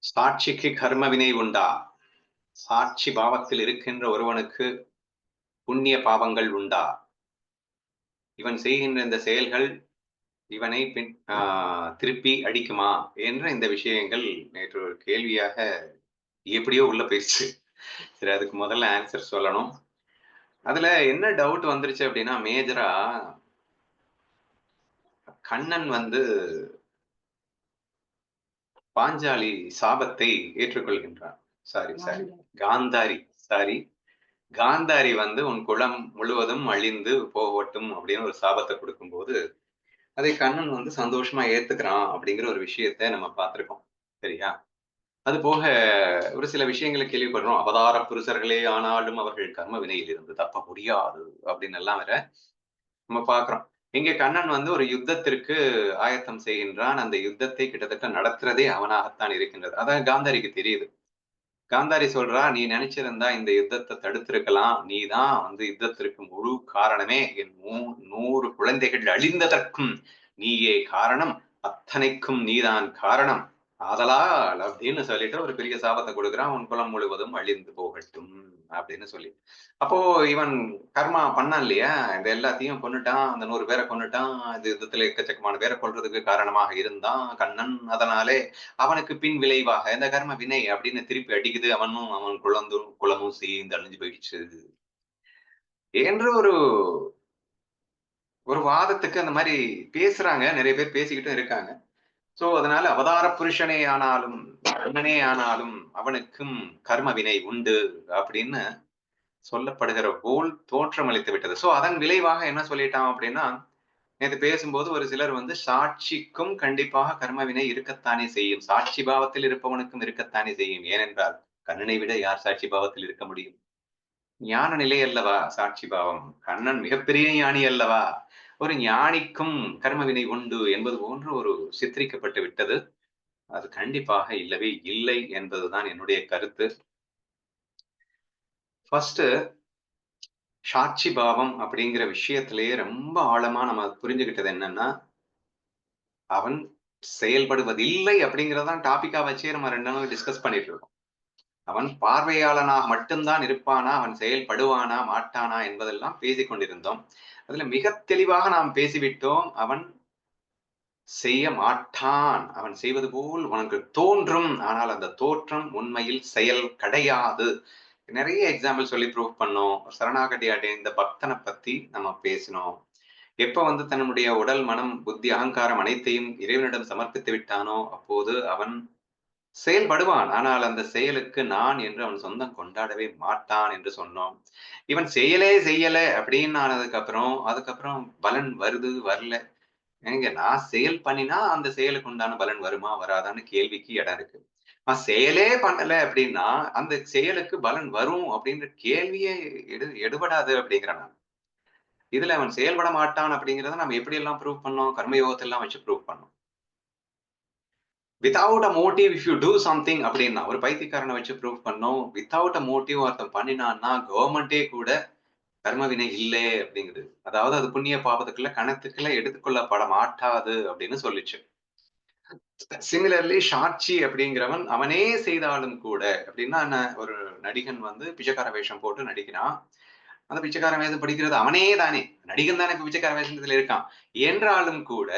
சாட்சிக்கு கர்ம வினை உண்டா? சாட்சி பாவத்தில் இருக்கின்ற ஒருவனுக்கு புண்ணிய பாவங்கள் உண்டா? இவன் செய்கின்ற இந்த செயல்கள் இவனை திருப்பி அடிக்குமா என்ற இந்த விஷயங்கள் நேற்று ஒரு கேள்வியாக எப்படியோ உள்ள போயிடுச்சு. சரி, அதுக்கு முதல்ல ஆன்சர் சொல்லணும். அதுல என்ன டவுட் வந்துருச்சு அப்படின்னா, மேஜரா கண்ணன் பாஞ்சாலி சாபத்தை ஏற்றுக்கொள்கின்றான். Sorry sorry Gandhari sorry Gandhari உன் குலம் முழுவதும் அழிந்து போகட்டும் அப்படின்னு ஒரு சாபத்தை கொடுக்கும்போது அதை கண்ணன் சந்தோஷமா ஏத்துக்கிறான் அப்படிங்கிற ஒரு விஷயத்த நம்ம பார்த்திருக்கோம். சரியா? அது போக ஒரு சில விஷயங்களை கேள்விப்படுறோம். அவதார புருஷர்களே ஆனாலும் அவர்கள் கர்ம வினையில் இருந்து தப்ப முடியாது அப்படின்னு எல்லாம் வேற நம்ம பார்க்கிறோம். இங்கே கண்ணன் ஒரு யுத்தத்திற்கு ஆயத்தம் செய்கின்றான். அந்த யுத்தத்தை கிட்டத்தட்ட நடத்துறதே அவனாகத்தான் இருக்கின்றது. அதான் காந்தாரிக்கு தெரியுது. காந்தாரி சொல்றா, நீ நினைச்சிருந்தா இந்த யுத்தத்தை தடுத்திருக்கலாம். நீதான் யுத்தத்திற்கு முழு காரணமே. என் 100 குழந்தைகள் அழிந்ததற்கும் நீயே காரணம். அத்தனைக்கும் நீதான் காரணம். ஆதலால் அப்படின்னு சொல்லிட்டு ஒரு பெரிய சாபத்தை கொடுக்குறான். உன் குலம் முழுவதும் அழிந்து போகட்டும் அப்படின்னு சொல்லி. அப்போ இவன் கர்மா பண்ணான் இல்லையா? இந்த எல்லாத்தையும் கொன்னுட்டான். அந்த 100 பேரை கொன்னுட்டான். இது யுத்தத்துல எக்கச்சக்கமான பேரை கொல்றதுக்கு காரணமாக இருந்தான் கண்ணன். அதனாலே அவனுக்கு பின் விளைவாக இந்த கர்ம வினை அப்படின்னு திருப்பி அடிக்குது. அவன் குலமும் சேர்ந்து அழிஞ்சு போயிடுச்சு என்று ஒரு ஒரு வாதத்துக்கு அந்த மாதிரி பேசுறாங்க. நிறைய பேர் பேசிக்கிட்டும் இருக்காங்க. சோ அதனால அவதார புருஷனே ஆனாலும் கண்ணனே ஆனாலும் அவனுக்கும் கர்ம வினை உண்டு அப்படின்னு சொல்லப்படுகிற போல் தோற்றம் அளித்து விட்டது. சோ அதன் விளைவாக என்ன சொல்லிட்டான் அப்படின்னா, நேத்து பேசும்போது ஒரு சிலர் சாட்சிக்கும் கண்டிப்பாக கர்மவினை இருக்கத்தானே செய்யும். சாட்சி பாவத்தில் இருப்பவனுக்கும் இருக்கத்தானே செய்யும். ஏனென்றால் கண்ணனை விட யார் சாட்சி பாவத்தில் இருக்க முடியும்? ஞான நிலை அல்லவா சாட்சி பாவம். கண்ணன் மிகப்பெரிய ஞானி அல்லவா? ஒரு ஞானிக்கும் கர்மவினை உண்டு என்பது போன்று ஒரு சித்தரிக்கப்பட்டு விட்டது. அது கண்டிப்பாக இல்லவே இல்லை என்பதுதான் என்னுடைய கருத்து. ஃபர்ஸ்ட் சாட்சி பாவம் அப்படிங்கிற விஷயத்திலேயே ரொம்ப ஆழமா நம்ம புரிஞ்சுகிட்டது என்னன்னா, அவன் செயல்படுவதில்லை அப்படிங்கிறதான் டாபிக்கா வச்சே நம்ம 2 நாள் டிஸ்கஸ் பண்ணிட்டு இருக்கோம். அவன் பார்வையாளனாக மட்டும்தான் இருப்பானா, அவன் செயல்படுவானா, மாட்டானா என்பதெல்லாம் பேசிக் கொண்டிருந்தோம். அதுல மிக தெளிவாக நாம் பேசிவிட்டோம். அவன் செய்ய மாட்டான். அவன் செய்வது போல் உனக்கு தோன்றும். ஆனால் அந்த தோற்றம் உண்மையில் செயல் கிடையாது. நிறைய எக்ஸாம்பிள் சொல்லி ப்ரூவ் பண்ணோம். சரணாகதி அடைந்த பக்தனை பத்தி நம்ம பேசினோம். எப்ப தன்னுடைய உடல், மனம், புத்தி, அகங்காரம் அனைத்தையும் இறைவனிடம் சமர்ப்பித்து விட்டானோ அப்போது அவன் செயல்படுவான். ஆனால் அந்த செயலுக்கு நான் என்று அவன் சொந்தம் கொண்டாடவே மாட்டான் என்று சொன்னோம். இவன் செயலே செய்யல அப்படின்னு அதுக்கப்புறம் பலன் வருது வரல. ஏங்க, நான் செயல் பண்ணினா அந்த செயலுக்கு உண்டான பலன் வருமா வராதான்னு கேள்விக்கு இடம் இருக்கு. நான் செயலே பண்ணல அப்படின்னா அந்த செயலுக்கு பலன் வரும் அப்படின்ற கேள்வியே எடுபடாது அப்படிங்கிறேன் நான். இதுல அவன் செயல்பட மாட்டான் அப்படிங்கிறத நம்ம எப்படி எல்லாம் ப்ரூவ் பண்ணோம்? கர்மயோகத்தை எல்லாம் வச்சு ப்ரூவ் பண்ணோம். Without a motive if you do something அப்படின்னா ஒரு பைத்தியக்காரனை வச்சு ப்ரூவ் பண்ணோம். வித்தவுட் அ மோட்டிவ் ஒருத்தன் பண்ணினான்னா கவர்மெண்டே கூட கர்ம வினை இல்லை அப்படிங்குது. அதாவது அது புண்ணிய பாவத்துக்குள்ள கணக்குக்குள்ள எடுத்துக்கொள்ளப்பட மாட்டாது அப்படின்னு சொல்லிச்சு. சிமிலர்லி சாட்சி அப்படிங்கிறவன் அவனே செய்தாலும் கூட அப்படின்னா என்ன, ஒரு நடிகன் பிச்சைக்கார வேஷம் போட்டு நடிக்கிறான். அந்த பிச்சைக்கார வேஷம் படிக்கிறது அவனே தானே, நடிகன் தானே இப்ப பிச்சைக்கார வேஷத்துல இருக்கான் என்றாலும் கூட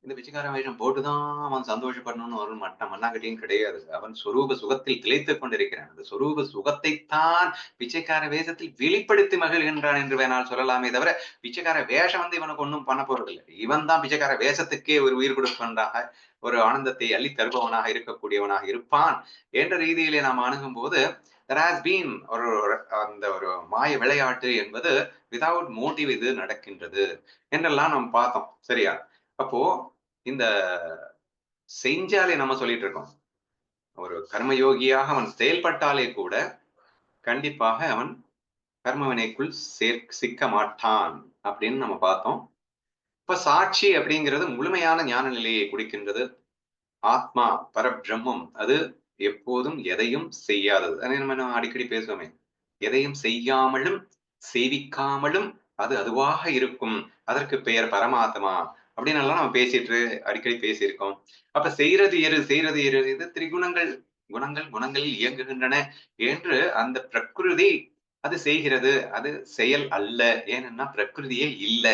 இந்த பிச்சைக்கார வேஷம் போட்டுதான் அவன் சந்தோஷப்படணும்னு ஒரு மண்ணாங்கட்டியும் கிடையாது. அவன் சொரூப சுகத்தில் திளைத்துக் கொண்டிருக்கிறான். அந்த சொரூப சுகத்தைத்தான் பிச்சைக்கார வேஷத்தில் வெளிப்படுத்தி மகிழ்கின்றான் என்று வேணால் சொல்லலாமே தவிர, பிச்சைக்கார வேஷம் இவனுக்கு ஒன்றும் பண்ண போறதில்லை. இவன் தான் பிச்சைக்கார வேஷத்துக்கே ஒரு உயிர் கொடுப்பவனாக, ஒரு ஆனந்தத்தை அள்ளி தருபவனாக இருக்கக்கூடியவனாக இருப்பான் என்ற ரீதியிலே நாம் அணுகும் போது there has been ஒரு மாய விளையாட்டு என்பது விதவுட் மோட்டிவ் இது நடக்கின்றது என்றெல்லாம் நாம் பார்த்தோம். சரியா? அப்போ இந்த செஞ்சாலே நம்ம சொல்லிட்டு இருக்கோம். ஒரு கர்மயோகியாக அவன் செயல்பட்டாலே கூட கண்டிப்பாக அவன் கர்மவினைக்குள் சிக்க மாட்டான் அப்படின்னு நம்ம பார்த்தோம். இப்ப சாட்சி அப்படிங்கிறது முழுமையான ஞான நிலையை குடிக்கின்றது. ஆத்மா பரபிரம்மம் அது எப்போதும் எதையும் செய்யாதது. நம்ம அடிக்கடி பேசுவோமே, எதையும் செய்யாமலும் செய்விக்காமலும் அது அதுவாக இருக்கும். அதற்கு பெயர் பரமாத்மா அப்படின்னு எல்லாம் நம்ம அடிக்கடி பேசியிருக்கோம். அப்ப செய்யறது எரு செய்யறது எரு இது திரிகுணங்கள் குணங்களில் இயங்குகின்றன என்று அந்த பிரகிருதி அது செய்கிறது. அது செயல் அல்ல. ஏனென்னா பிரகிருதியே இல்ல.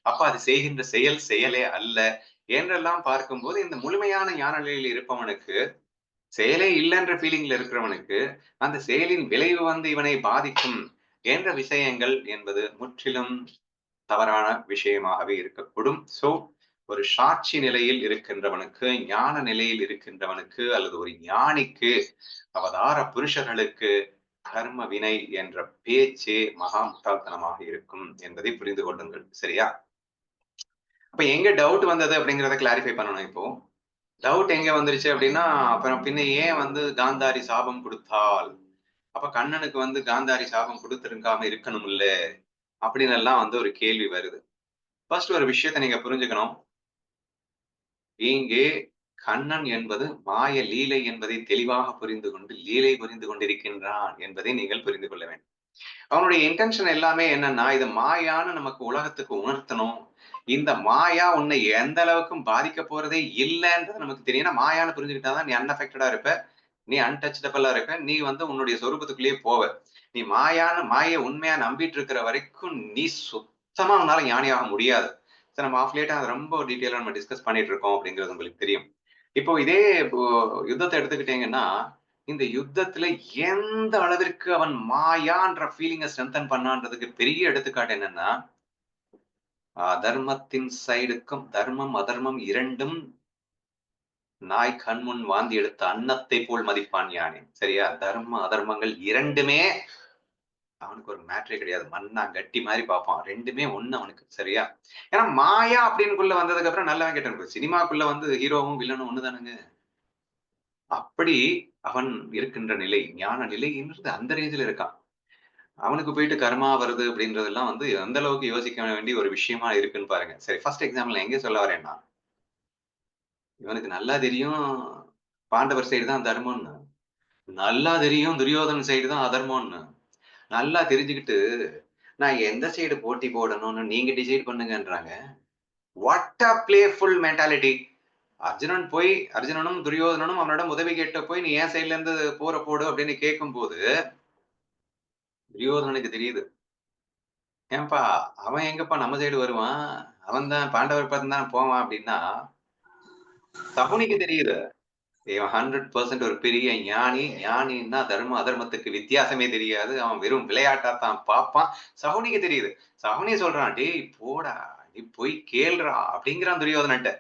அப்ப அது செய்கின்ற செயல் செயலே அல்ல என்றெல்லாம் பார்க்கும்போது இந்த முழுமையான ஞான நிலையில் இருப்பவனுக்கு செயலே இல்லைன்ற ஃபீலிங்ல இருக்கிறவனுக்கு அந்த செயலின் விளைவு வந்து இவனை பாதிக்கும் என்ற விஷயங்கள் என்பது முற்றிலும் தவறான விஷயமாகவே இருக்கக்கூடும். சோ ஒரு சாட்சி நிலையில் இருக்கின்றவனுக்கு, ஞான நிலையில் இருக்கின்றவனுக்கு அல்லது ஒரு ஞானிக்கு, அவதார புருஷர்களுக்கு கர்ம வினை என்ற பேச்சே மகா முட்டாள்தனமாக இருக்கும் என்பதை புரிந்து கொள்ளுங்கள். சரியா? அப்ப எங்க டவுட் வந்தது அப்படிங்கிறத கிளாரிஃபை பண்ணணும் இப்போ. டவுட் எங்க வந்துருச்சு அப்படின்னா, அப்புறம் பின்ன ஏன் வந்து காந்தாரி சாபம் குடுத்தாள்? அப்ப கண்ணனுக்கு வந்து காந்தாரி சாபம் குடுத்திருக்காம இருக்கணும்ல? அப்படின்னு எல்லாம் வந்து ஒரு கேள்வி வருது. ஃபர்ஸ்ட் ஒரு விஷயத்த நீங்க புரிஞ்சுக்கணும். இங்கே கண்ணன் என்பது மாய லீலை என்பதை தெளிவாக புரிந்து கொண்டு, லீலை புரிந்து கொண்டிருக்கின்றான் என்பதை நீங்கள் புரிந்து கொள்ள வேண்டும். அவனுடைய இன்டென்ஷன் எல்லாமே என்னன்னா, இது மாயான்னு நமக்கு உலகத்துக்கு உணர்த்தணும். இந்த மாயா உன்னை எந்த அளவுக்கும் பாதிக்க போறதே இல்லன்றது நமக்கு தெரியும். ஏன்னா மாயான்னு புரிஞ்சுக்கிட்டா தான் நீ அன்அஃபெக்டடா இருப்ப. நீ அன்டச்சபிளா இருப்ப. நீ வந்து உன்னுடைய சொரூபத்துக்குள்ளேயே போவ. நீ மாய உண்மையா நம்பிட்டு இருக்கிற வரைக்கும் நீ சுத்தமா உன்னால ஞானியாக முடியாது. சோ நம்ம ஆஃப் லேட்டா அத ரொம்ப டீட்டெயிலா நம்ம டிஸ்கஸ் பண்ணிட்டு இருக்கோம் அப்படிங்கிறது உங்களுக்கு தெரியும். இப்போ இதே யுத்தத்த எடுத்துக்கிட்டீங்கன்னா, இந்த யுத்தத்துல எந்த அளவிற்கு அவன் மாயான்ற ஃபீலிங்க ஸ்ட்ரென்தன் பண்ணான்றதுக்கு பெரிய எடுத்துக்காட்டு என்னன்னா, அதர்மத்தின் சைடுக்கும் தர்மம், அதர்மம் 2ம் நாய் கண்முன் வாந்தி எடுத்த அன்னத்தை போல் மதிப்பான் யானே. சரியா? தர்ம, அதர்மங்கள் 2மே அவனுக்கு ஒரு மேட்டரே கிடையாது. மண்ணாங்கட்டி மாரி பார்ப்பான். 2மே ஒண்ணு அவனுக்கு. சரியா? ஏன்னா மாயா அப்படின்னுக்குள்ள வந்ததுக்கு அப்புறம் நல்லவன் கெட்டவன். சினிமாக்குள்ள வந்து ஹீரோவும், வில்லனும் ஒண்ணு தானங்க. அப்படி அவன் இருக்கின்ற நிலை, ஞான நிலைன்றது அந்த ரேஞ்சுல இருக்கான். அவனுக்கு போயிட்டு கர்மா வருது அப்படின்றதெல்லாம் வந்து எந்த அளவுக்கு யோசிக்க வேண்டிய ஒரு விஷயமா இருக்குன்னு பாருங்க. சரி ஃபர்ஸ்ட் எக்ஸாம்பிள் நான் எங்க சொல்ல வரேன்னா, இவனுக்கு நல்லா தெரியும் பாண்டவர் சைடு தான் தர்மம்னு. நல்லா தெரியும் துரியோதனன் சைடு தான் அதர்மம்னு. நல்லா தெரிஞ்சுக்கிட்டு, நான் எந்த சைடு போட்டி போடணும்னு நீங்க டிசைட் பண்ணுங்கன்றாங்க. What a playful mentality. அர்ஜுனனும் துரியோதனனும் அவனிடம் உதவி கேட்ட போய் நீ என் சைடுல இருந்து போற போடு அப்படின்னு கேட்கும்போது, துரியோதனனுக்கு தெரியுது. ஏன்பா அவன் எங்கப்பா நம்ம சைடு வருவான்? அவன் தான் பாண்டவர் பக்கம் தான் போவான் அப்படின்னா, சகுனிக்கு தெரியுது. இவன் 100% ஒரு பெரிய ஞானி. ஞானின்னா தர்ம, அதர்மத்துக்கு வித்தியாசமே தெரியாது. அவன் வெறும் விளையாட்டாத்தான் பார்ப்பான். சகுனிக்கு தெரியுது. சகுனி சொல்றான், "டேய் போடா! நீ போய் கேளுடா" அப்படிங்கிறான் துரியோதனன்ட்ட.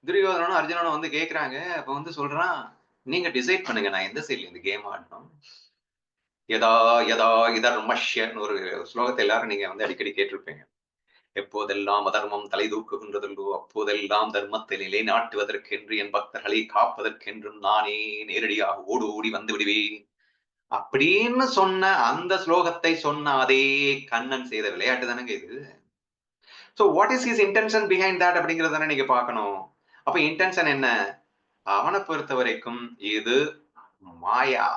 துரியோதனனும், அர்ஜுனனும் வந்து கேட்கறாங்க. அப்ப வந்து சொல்றான், "நீங்க டிசைட் பண்ணுங்க. நான் எந்த சைடுல இந்த கேம் ஆடணும்." யதா யதா இதர்மஷ்யன்னு ஒரு ஸ்லோகத்த எல்லாரும் நீங்க வந்து அடிக்கடி கேட்டிருப்பீங்க. எப்போதெல்லாம் அதர்மம் தலை தூக்குகின்றதல்லோ அப்போதெல்லாம் தர்மத்தை நிலைநாட்டுவதற்கென்று என் பக்தர்களை காப்பதற்கென்றும் நானே நேரடியாக ஓடி வந்து விடுவேன் அப்படின்னு சொன்ன அந்த ஸ்லோகத்தை சொன்ன அதே கண்ணன் செய்த விளையாட்டு தானங்க இது. So what is his intention behind that அப்படிங்கறத தானே நீங்க பார்க்கணும். அப்ப இன்டென்ஷன் என்ன? அவனை பொறுத்த வரைக்கும் இது மாயா.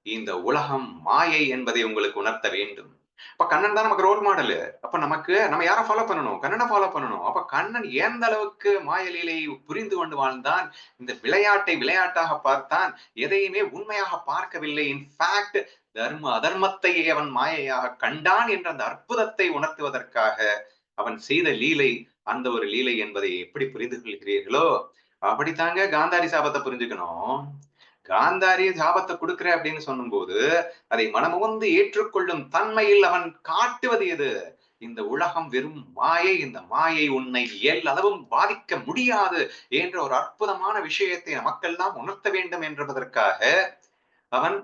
இந்த உலகம் மாயை என்பதை உங்களுக்கு உணர்த்த வேண்டும். அப்ப கண்ணன் தான் நமக்கு ரோல் மாடலு. அப்ப நம்ம யார ஃபாலோ பண்ணணும்? கண்ணன ஃபாலோ பண்ணணும். அப்ப கண்ணன் எந்த அளவுக்கு மாய லீலையை புரிந்து கொண்டு வாழ்ந்தான், இந்த விளையாட்டை விளையாட்டாக பார்த்தான், எதையுமே உண்மையாக பார்க்கவில்லை. இன்ஃபாக்ட் தர்ம அதர்மத்தையே அவன் மாயையாக கண்டான் என்ற அந்த அற்புதத்தை உணர்த்துவதற்காக அவன் செய்த லீலை, அந்த ஒரு லீலை என்பதை எப்படி புரிந்து கொள்கிறீர்களோ, அப்படித்தாங்க காந்தாரி சாபத்த புரிஞ்சுக்கணும். காந்தாரி சாபத்த குடுக்குறேன் அப்படின்னு சொல்லும்போது, அதை மனமுவந்து ஏற்றுக்கொள்ளும் தன்மையில் அவன் காட்டுவது எது? இந்த உலகம் வெறும் மாயை. இந்த மாயை உன்னை எல்லளவும் பாதிக்க முடியாது என்ற ஒரு அற்புதமான விஷயத்தை நமக்கெல்லாம் உணர்த்த வேண்டும் என்பதற்காக, அவன்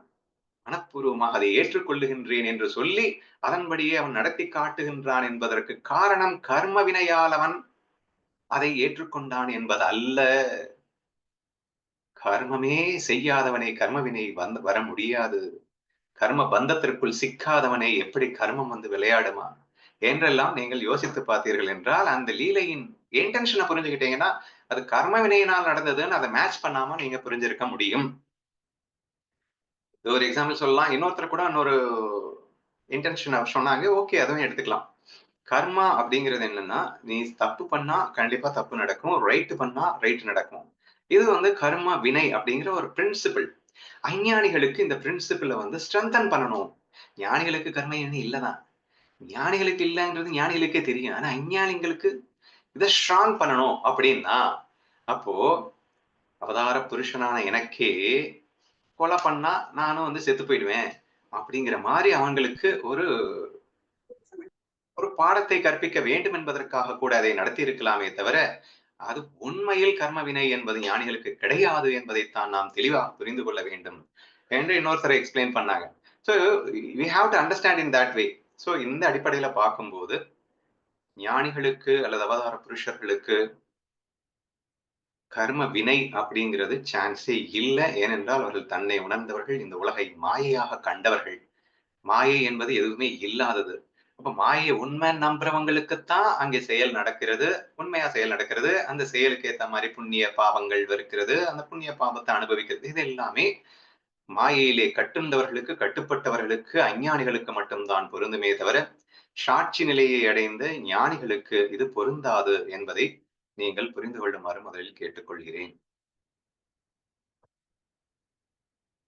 மனப்பூர்வமாக அதை ஏற்றுக்கொள்ளுகின்றேன் என்று சொல்லி, அதன்படியே அவன் நடத்தி காட்டுகின்றான் என்பதற்கு காரணம் கர்ம வினையால் அவன் அதை ஏற்றுக்கொண்டான் என்பது அல்ல. கர்மமே செய்யாதவனை கர்மவினை வர முடியாது. கர்ம பந்தத்திற்குள் சிக்காதவனை எப்படி கர்மம் வந்து விளையாடுமா? என்றெல்லாம் நீங்கள் யோசித்து பார்த்தீர்கள் என்றால், அந்த லீலையின் இன்டென்ஷன புரிஞ்சுக்கிட்டீங்கன்னா, அது கர்ம வினையினால் நடந்ததுன்னு அத மேட்ச் பண்ணாம நீங்க புரிஞ்சிருக்க முடியும். இது ஒரு எக்ஸாம்பிள் சொல்லலாம். இன்னொருத்தர் கூட இன்னொரு இன்டென்ஷன் சொன்னாங்க. ஓகே அதுவும் எடுத்துக்கலாம். கர்மா அப்படிங்கிறது என்னன்னா, நீ தப்பு பண்ணா கண்டிப்பா தப்பு நடக்கும். ரைட் பண்ணா ரைட் நடக்கும். இது வந்து கர்மா, வினை அப்படிங்கிற ஒரு பிரின்சிபிள். அஞ்ஞானிகளுக்கு இந்த பிரின்சிபிள வந்து ஸ்ட்ரெங்தன் பண்ணணும். ஞானிகளுக்கு கர்ம வினை இல்ல தான். ஞானிகளுக்கு இல்லங்கிறது ஞானிகளுக்கே தெரியும். ஆனா அஞ்ஞானிகளுக்கு இத ஸ்ட்ராங் பண்ணணும் அப்படின்னா, அப்போ அவதார புருஷனான எனக்கே கொலை பண்ணா நானும் வந்து செத்து போயிடுவேன். அப்படிங்கிற மாரி அவங்களுக்கு ஒரு ஒரு பாடத்தை கற்பிக்க வேண்டும் என்பதற்காக கூட அதை நடத்தியிருக்கலாமே தவிர, அது உண்மையில் கர்ம வினை என்பது ஞானிகளுக்கு கிடையாது என்பதைத்தான் நாம் தெளிவாக புரிந்து கொள்ள வேண்டும் என்று இன்னொருத்தர் எக்ஸ்பிளைன் பண்ணாங்க. So we have to understand in that way. So இந்த அடிப்படையில பார்க்கும்போது, ஞானிகளுக்கு அல்லது அவதார புருஷர்களுக்கு கர்ம வினை அப்படிங்கிறது சான்ஸே இல்ல. ஏனென்றால் அவர்கள் தன்னை உணர்ந்தவர்கள், இந்த உலகை மாயையாக கண்டவர்கள். மாயை என்பது எதுவுமே இல்லாதது. அப்ப மாயை உண்மைன்னு நம்புறவங்களுக்குத்தான் அங்கே செயல் நடக்கிறது. உண்மையா செயல் நடக்கிறது. அந்த செயலுக்கு ஏத்த மாரி புண்ணிய, பாவங்கள் இருக்கிறது. அந்த புண்ணிய, பாவத்த அனுபவிக்கிறது. இது எல்லாமே மாயையிலே கட்டுண்டவர்களுக்கு, கட்டுப்பட்டவர்களுக்கு, அஞ்ஞானிகளுக்கு மட்டும் தான் பொருந்துமே தவிர, சாட்சி நிலையை அடைந்த ஞானிகளுக்கு இது பொருந்தாது என்பதை நீங்கள் புரிந்து கொள்ளுமாறு முதலில் கேட்டுக்கொள்கிறேன்.